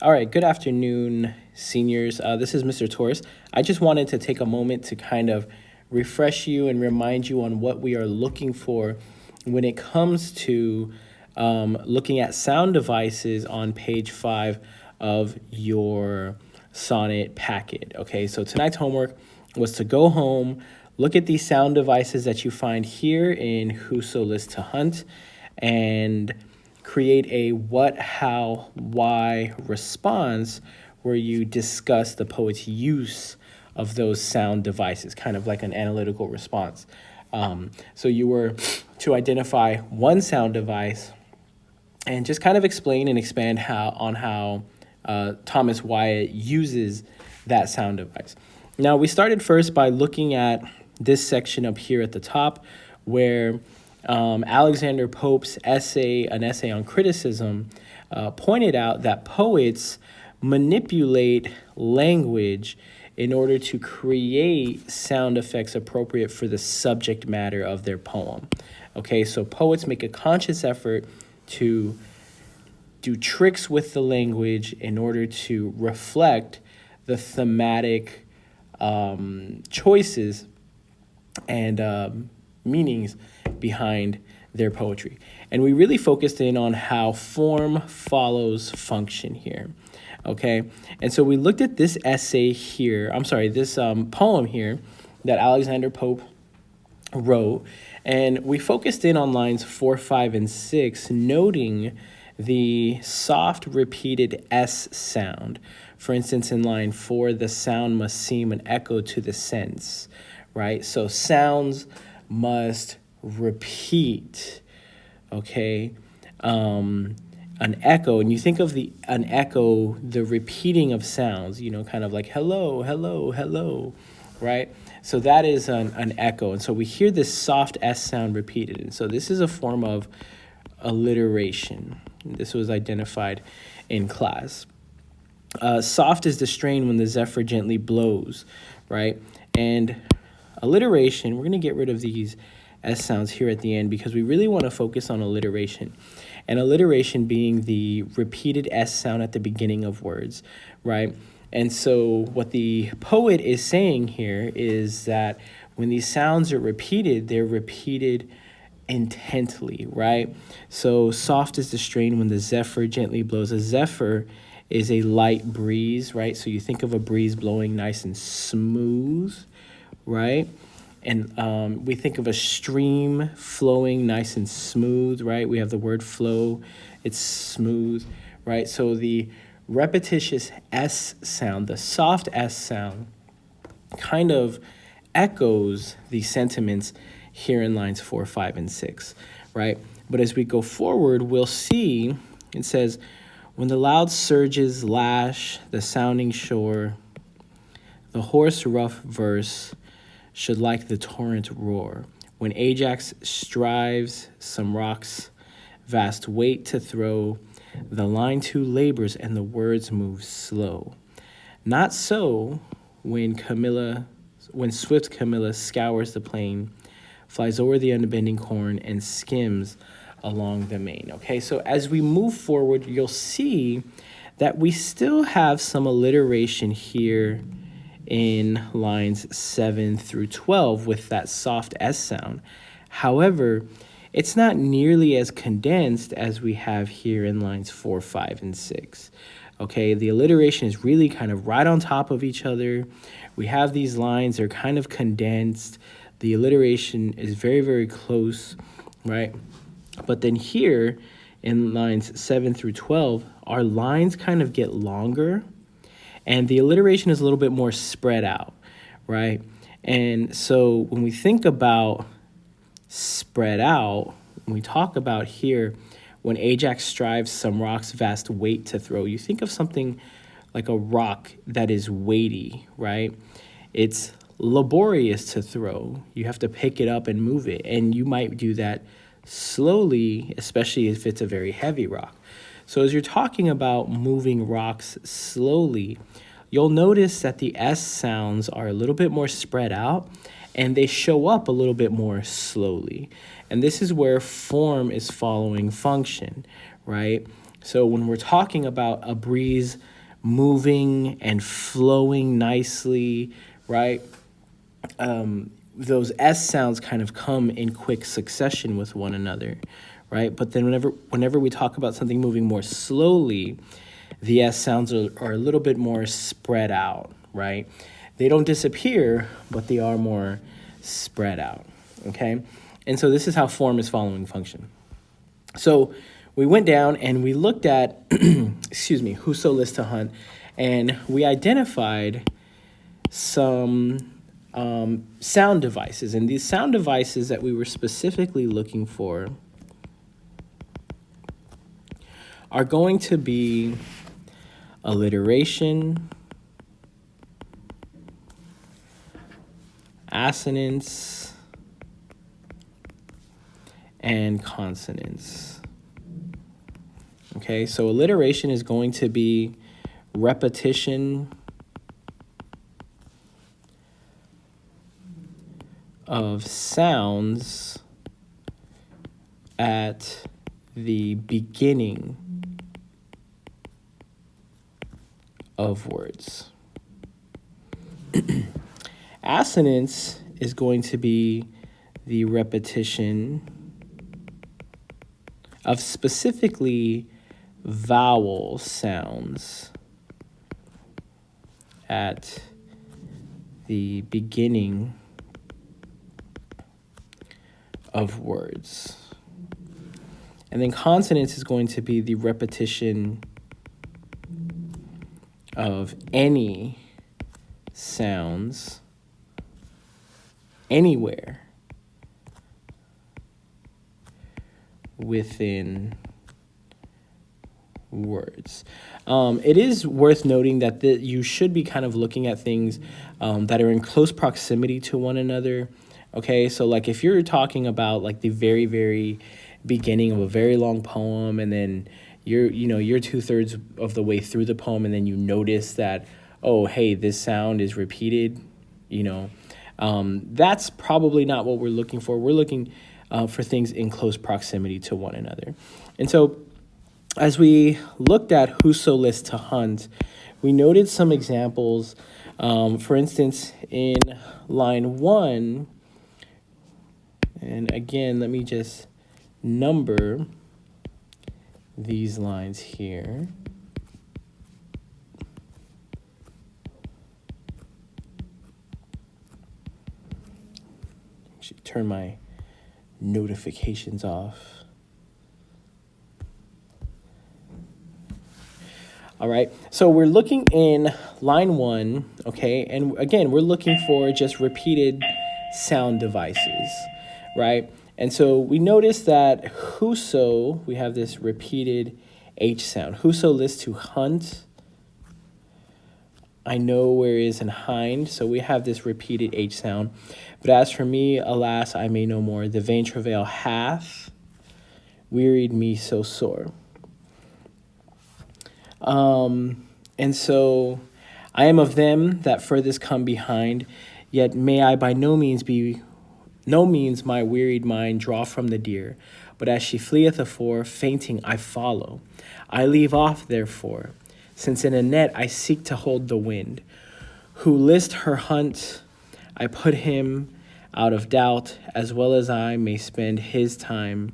All right, good afternoon, seniors. This is Mr. Torres. I just wanted to take a moment to kind of refresh you and remind you on what we are looking for when it comes to looking at sound devices on page 5 of your Sonnet packet. Okay, so tonight's homework was to go home, look at these sound devices that you find here in Whoso list to hunt, and create a what, how, why response where you discuss the poet's use of those sound devices, kind of like an analytical response. So you were to identify one sound device and just kind of explain and expand how Thomas Wyatt uses that sound device. Now, we started first by looking at this section up here at the top where Alexander Pope's essay, an essay on criticism, pointed out that poets manipulate language in order to create sound effects appropriate for the subject matter of their poem. Okay, so poets make a conscious effort to do tricks with the language in order to reflect the thematic choices and meanings behind their poetry. And we really focused in on how form follows function here. Okay, and so we looked at this essay here, this poem here that Alexander Pope wrote, and we focused in on lines 4, 5, and 6, noting the soft repeated S sound. For instance, in line 4, the sound must seem an echo to the sense, right? So sounds must repeat, okay? An echo, and you think of an echo, the repeating of sounds, kind of like hello, hello, hello, right? So that is an echo. And so we hear this soft S sound repeated. And so this is a form of alliteration. This was identified in class. Soft is the strain when the zephyr gently blows, right? And alliteration, we're going to get rid of these S sounds here at the end because we really want to focus on alliteration. And alliteration being the repeated S sound at the beginning of words, right? And so what the poet is saying here is that when these sounds are repeated, they're repeated intently, right? So soft is the strain when the zephyr gently blows. A zephyr is a light breeze, right? So you think of a breeze blowing nice and smooth, right? And we think of a stream flowing nice and smooth, right? We have the word flow. It's smooth, right? So the repetitious S sound, the soft S sound, kind of echoes the sentiments here in lines 4, 5, and 6, right? But as we go forward, we'll see, it says, when the loud surges lash the sounding shore, the hoarse rough verse should like the torrent roar. When Ajax strives some rock's vast weight to throw, the line too labors and the words move slow. Not so when swift Camilla scours the plain, flies over the unbending corn, and skims along the main. Okay, so as we move forward, you'll see that we still have some alliteration here in lines 7 through 12 with that soft S sound. However, it's not nearly as condensed as we have here in lines 4, 5, and 6. Okay, the alliteration is really kind of right on top of each other. We have these lines, they're kind of condensed. The alliteration is very, very close, right? But then here in lines 7 through 12, our lines kind of get longer and the alliteration is a little bit more spread out, right? And so when we think about spread out, when we talk about here, when Ajax strives some rock's vast weight to throw, you think of something like a rock that is weighty, right? It's laborious to throw. You have to pick it up and move it. And you might do that slowly, especially if it's a very heavy rock. So as you're talking about moving rocks slowly, you'll notice that the S sounds are a little bit more spread out and they show up a little bit more slowly. And this is where form is following function, right? So when we're talking about a breeze moving and flowing nicely, right? Those S sounds kind of come in quick succession with one another, right? But then whenever we talk about something moving more slowly, the S sounds are a little bit more spread out, right? They don't disappear, but they are more spread out, okay? And so this is how form is following function. So we went down and we looked at, excuse me, Whoso, list, to hunt, and we identified some sound devices. And these sound devices that we were specifically looking for are going to be alliteration, assonance, and consonance. Okay, so alliteration is going to be repetition of sounds at the beginning of words. Assonance is going to be the repetition of specifically vowel sounds at the beginning of words. And then consonance is going to be the repetition of any sounds anywhere within words. It is worth noting that you should be kind of looking at things that are in close proximity to one another. Okay, so like if you're talking about like the very, very beginning of a very long poem, and then you're 2/3 of the way through the poem, and then you notice that, oh, hey, this sound is repeated, that's probably not what we're looking for. We're looking for things in close proximity to one another. And so as we looked at Whoso, list, to hunt, we noted some examples. For instance, in line 1, and again, let me just number these lines here. Should turn my notifications off. All right, so we're looking in line 1, okay? And again, we're looking for just repeated sound devices, right? And so we notice that Whoso, we have this repeated H sound. Whoso, list, to hunt. I know where is and hind, so we have this repeated H sound. But as for me, alas, I may no more. The vain travail hath wearied me so sore. And so I am of them that furthest come behind, yet may I by no means my wearied mind draw from the deer, but as she fleeth afore, fainting I follow. I leave off therefore, since in a net I seek to hold the wind. Who list her hunt, I put him out of doubt, as well as I may spend his time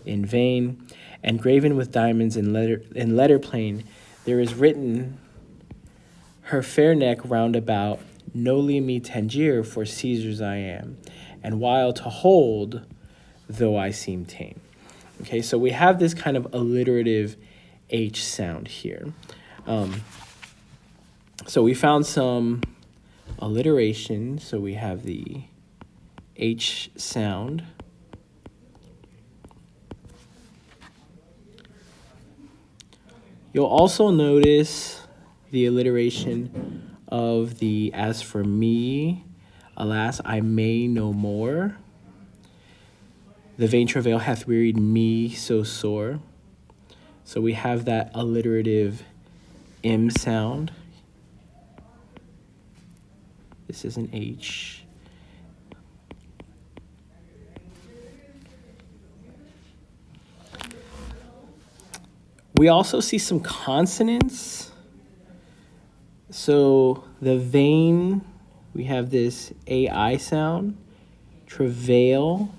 in vain. And graven with diamonds in letter plain, there is written her fair neck round about, noli me tangere, for Caesar's I am, and while to hold, though I seem tame. Okay, so we have this kind of alliterative H sound here. So we found some alliteration. So we have the H sound. You'll also notice the alliteration of the as for me, alas, I may no more. The vain travail hath wearied me so sore. So we have that alliterative M sound. This is an H. We also see some consonants. So the vein, we have this AI sound. Travail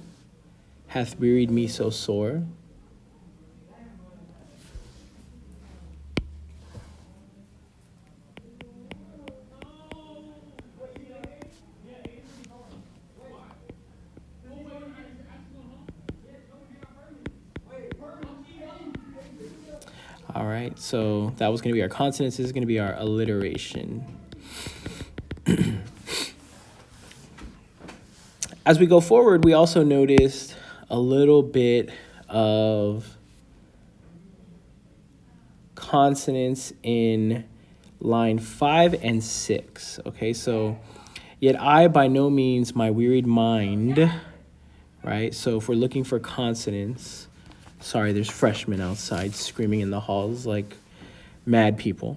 hath wearied me so sore. All right, so that was going to be our consonants. This is going to be our alliteration. As we go forward, we also noticed a little bit of consonants in line 5 and 6. Okay, so yet I by no means my wearied mind, right? So if we're looking for consonants, sorry, there's freshmen outside screaming in the halls like mad people.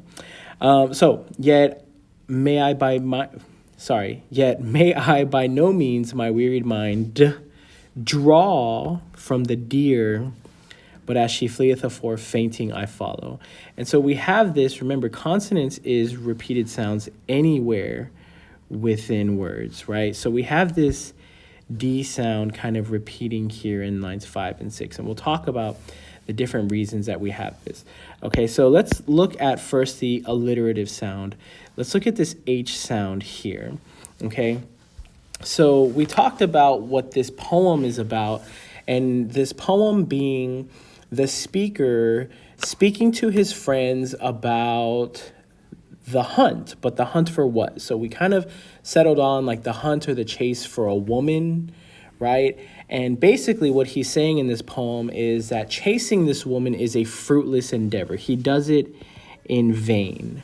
Yet may I by no means my wearied mind draw from the deer, but as she fleeth afore fainting I follow. And so we have this, remember, consonants is repeated sounds anywhere within words, right? So we have this D sound kind of repeating here in lines 5 and 6, and we'll talk about the different reasons that we have this. Okay, so let's look at first the alliterative sound. Let's look at this H sound here, okay? So we talked about what this poem is about, and this poem being the speaker speaking to his friends about the hunt, but the hunt for what? So we kind of settled on like the hunt or the chase for a woman, right? And basically what he's saying in this poem is that chasing this woman is a fruitless endeavor. He does it in vain,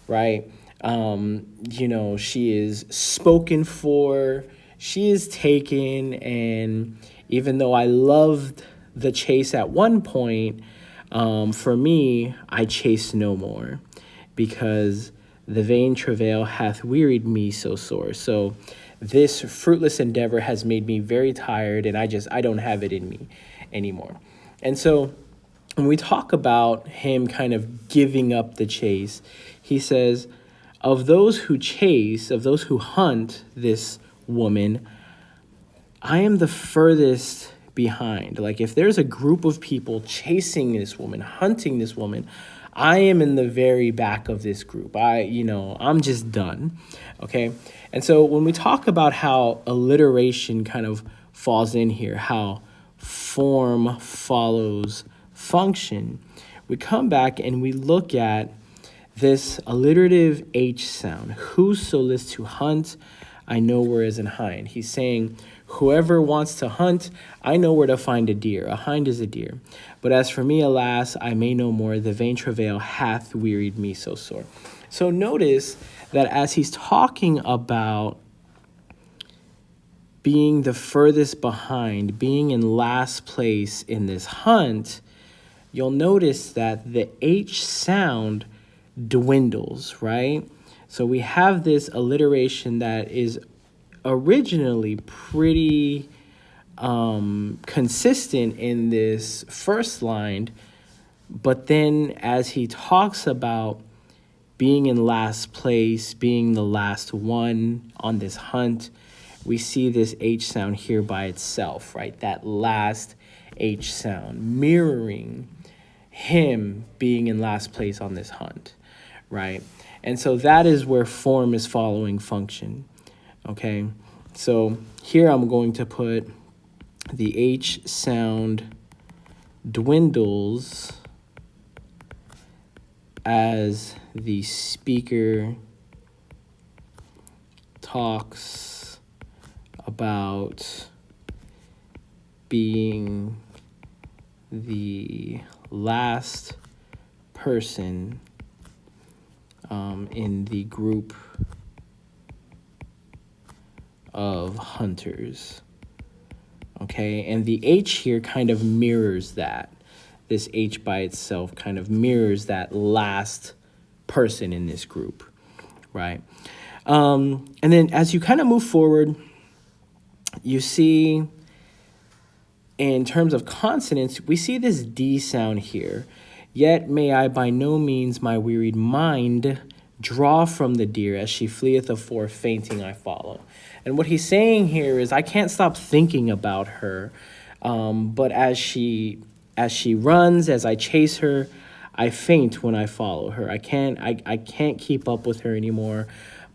right? She is spoken for, she is taken, and even though I loved the chase at one point, for me, I chase no more, because the vain travail hath wearied me so sore. So this fruitless endeavor has made me very tired, and I don't have it in me anymore. And so when we talk about him kind of giving up the chase, he says, of those who chase, of those who hunt this woman, I am the furthest behind. Like if there's a group of people chasing this woman, hunting this woman, I am in the very back of this group. I'm just done. Okay. And so when we talk about how alliteration kind of falls in here, how form follows function, we come back and we look at this alliterative H sound. Whoso lists to hunt, I know where is an hind. He's saying, whoever wants to hunt, I know where to find a deer. A hind is a deer. But as for me, alas, I may no more. The vain travail hath wearied me so sore. So notice that as he's talking about being the furthest behind, being in last place in this hunt, you'll notice that the H sound dwindles, right? So we have this alliteration that is originally pretty consistent in this first line, but then as he talks about being in last place, being the last one on this hunt, we see this H sound here by itself, right? That last H sound mirroring him being in last place on this hunt, right? And so that is where form is following function, okay? So here I'm going to put the H sound dwindles as the speaker talks about being the last person in the group of hunters. Okay, and the H here kind of mirrors that. This H by itself kind of mirrors that last person in this group, right? And then as you kind of move forward, you see in terms of consonants, we see this D sound here. Yet may I by no means my wearied mind draw from the deer as she fleeth afore fainting I follow. And what he's saying here is I can't stop thinking about her, but as she runs, as I chase her, I faint when I follow her. I can't keep up with her anymore,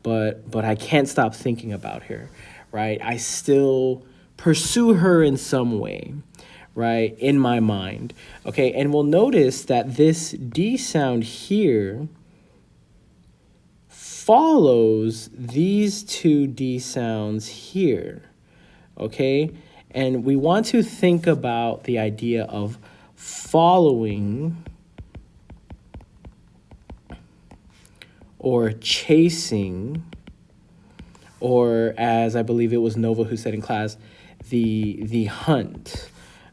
but I can't stop thinking about her, right? I still pursue her in some way, right, in my mind. Okay, and we'll notice that this D sound here follows these two D sounds here, okay? And we want to think about the idea of following or chasing, or as I believe it was Nova who said in class, the hunt,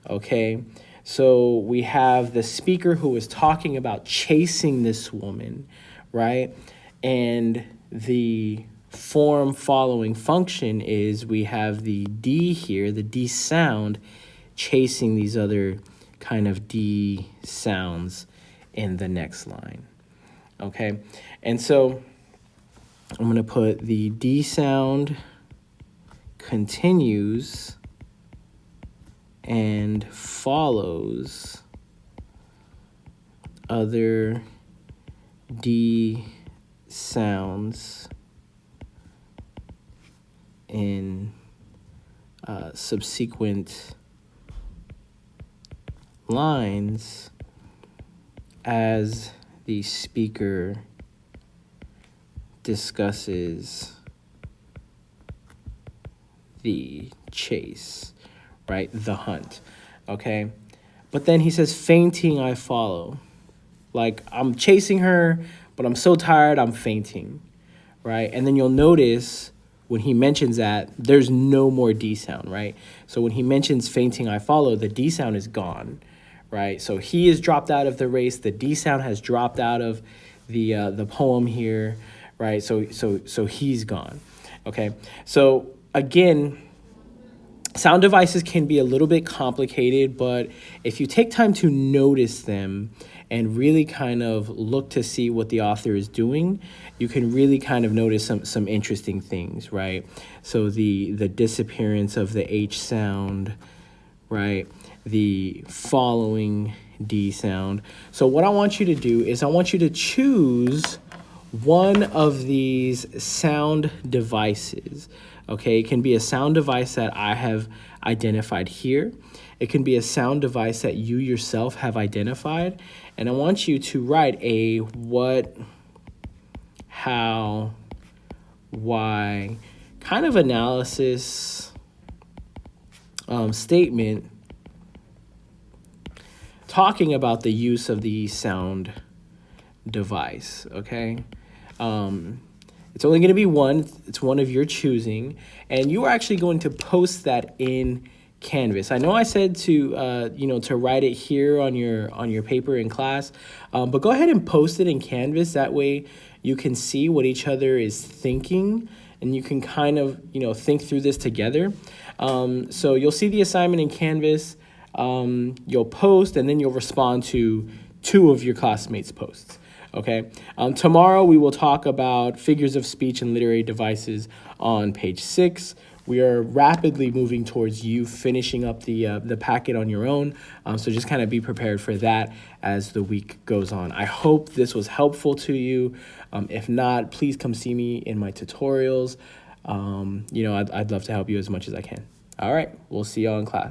okay? So we have the speaker who is talking about chasing this woman, right? And the form following function is we have the D here, the D sound, chasing these other kind of D sounds in the next line, okay? And so I'm going to put the D sound continues and follows other D sounds in subsequent lines as the speaker discusses the chase, right? The hunt, okay? But then he says, fainting I follow. Like, I'm chasing her, but I'm so tired, I'm fainting, right? And then you'll notice when he mentions that, there's no more D sound, right? So when he mentions fainting I follow, the D sound is gone, right? So he is dropped out of the race. The D sound has dropped out of the poem here, right? So he's gone, okay? So again, sound devices can be a little bit complicated, but if you take time to notice them and really kind of look to see what the author is doing, you can really kind of notice some interesting things, right? So the disappearance of the H sound, right? The following D sound. So what I want you to do is I want you to choose one of these sound devices, okay? It can be a sound device that I have identified here. It can be a sound device that you yourself have identified. And I want you to write a what, how, why kind of analysis statement talking about the use of the sound device, okay? It's only going to be one. It's one of your choosing, and you are actually going to post that in Canvas. I know I said to to write it here on your paper in class, but go ahead and post it in Canvas. That way you can see what each other is thinking, and you can kind of think through this together. So you'll see the assignment in Canvas. You'll post, and then you'll respond to 2 of your classmates' posts. Okay. Tomorrow we will talk about figures of speech and literary devices on page 6. We are rapidly moving towards you finishing up the packet on your own. So just kind of be prepared for that as the week goes on. I hope this was helpful to you. If not, please come see me in my tutorials. I'd love to help you as much as I can. All right. We'll see y'all in class.